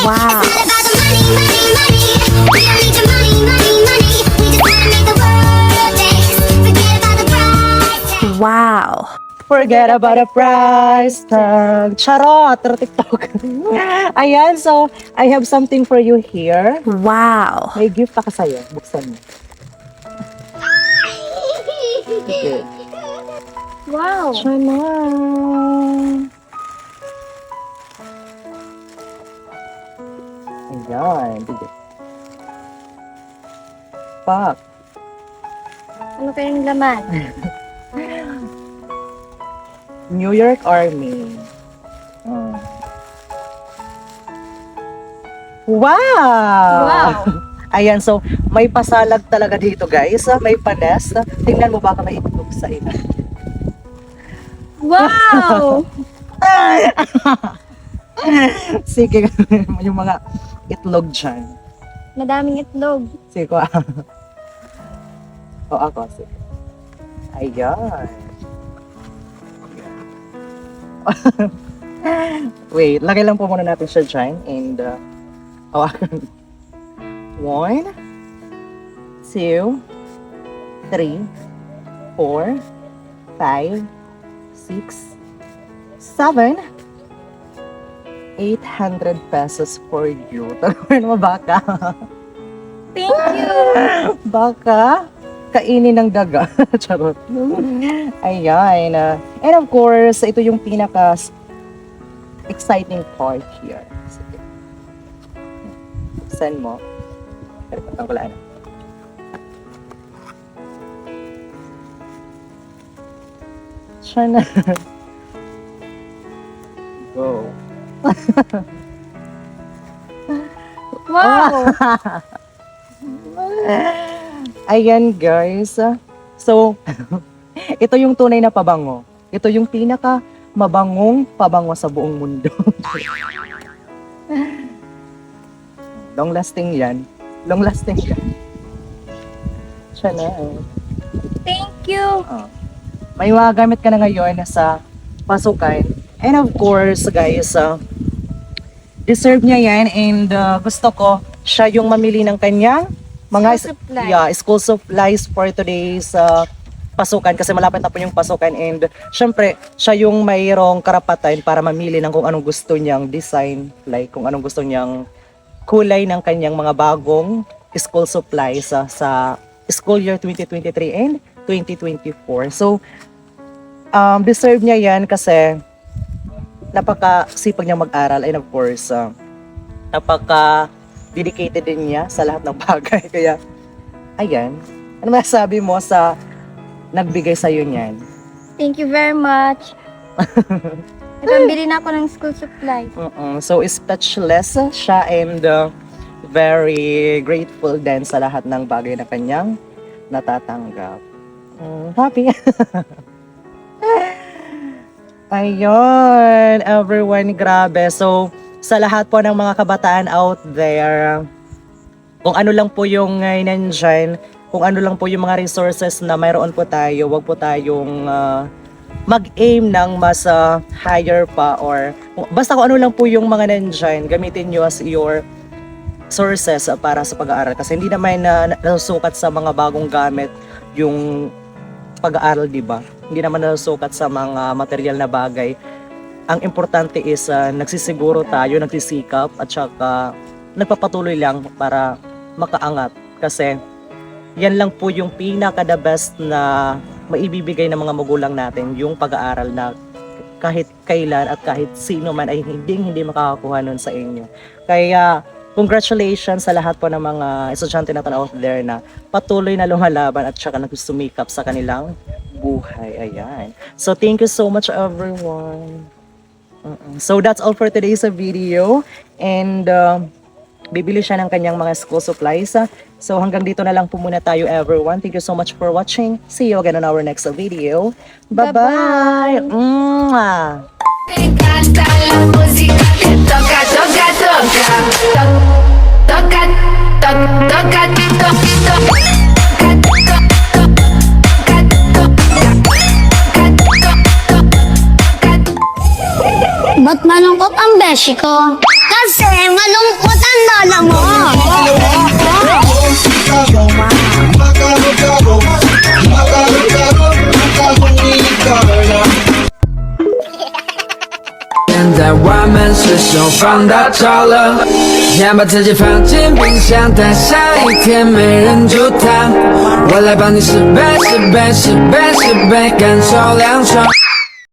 Wow. Wow. Forget about the price tag. Charot! TikTok. Ayan, so I have something for you here. Wow. May gift ako sa'yo. Buksan mo. Okay. Wow. Chanan! Ayan. Pak. Ano kayong laman? New York Army. Oh. Wow! Wow. Ayan, so may pasalag talaga dito guys. May panes. Tingnan mo baka may itlog sa ina. Wow. Sige, yung mga itlog dyan. Madaming itlog. Sige ko. O ako, sige. Ayan. Wait, lagay lang po muna natin siya dyan. And, hawakan. 1, 2, 3, 4, 5, 6, 7, 800 pesos for you. Tagawin mo baka. Thank you. Baka kainin ng daga. Charot. Ayan. And of course, ito yung pinaka exciting part here. Sige. Send mo. Ang wala na. Siya na. Go. Wow. Ayan guys. So, ito yung tunay na pabango. Ito yung pinaka mabangong pabango sa buong mundo. Long lasting yan. Long lasting yan. Siya na. Thank you. May magagamit ka na ngayon sa pasukan. And of course, guys, deserve niya yan. And gusto ko, siya yung mamili ng kanyang mga School supplies. school supplies for today's pasukan. Kasi malapit na po yung pasukan. And syempre, siya yung mayroong karapatan para mamili ng kung anong gusto niyang design. Like kung anong gusto niyang kulay ng kanyang mga bagong school supplies sa school year 2023 and 2024. So, deserve niya yan kasi napaka-sipag niya mag-aral and of course, napaka-dedicated din niya sa lahat ng bagay. Kaya, ayan. Ano masasabi mo sa nagbigay sa'yo niyan? Thank you very much. Pambili na ako ng school supplies. So, speechless siya and very grateful din sa lahat ng bagay na kanyang natatanggap. Happy. Ayun, everyone, grabe. So, sa lahat po ng mga kabataan out there, kung ano lang po yung nandyan, kung ano lang po yung mga resources na mayroon po tayo, wag po tayong mag-aim ng mas higher pa or basta kung ano lang po yung mga nandyan, gamitin nyo as your sources para sa pag-aaral. Kasi hindi naman nasusukat sa mga bagong gamit yung pag-aaral, di ba? Hindi naman nasusukat sa mga material na bagay. Ang importante is nagsisiguro tayo, nagsisikap at saka nagpapatuloy lang para makaangat. Kasi yan lang po yung pinaka-the best na maibibigay ng mga magulang natin, yung pag-aaral na kahit kailan at kahit sino man ay hindi makakakuha nun sa inyo. Kaya congratulations sa lahat po ng mga estudyante natin out there na patuloy na lumalaban at saka nagsumikap sa kanilang buhay. Ayan. So thank you so much everyone. So that's all for today's video. And bibili siya ng kanyang mga school supplies. So hanggang dito na lang po muna tayo everyone. Thank you so much for watching. See you again on our next video. Bye-bye! Mwah! Me encanta la música que toca, toca, toca. Toca, toca, toca, toca. Ba't malungkot ang beshi ko? Kasi malungkot ang lola mo.现在我们是手放大招了，先把自己放进冰箱，等下一天没人煮汤，我来帮你10倍，10倍，10倍，10倍，感受凉爽。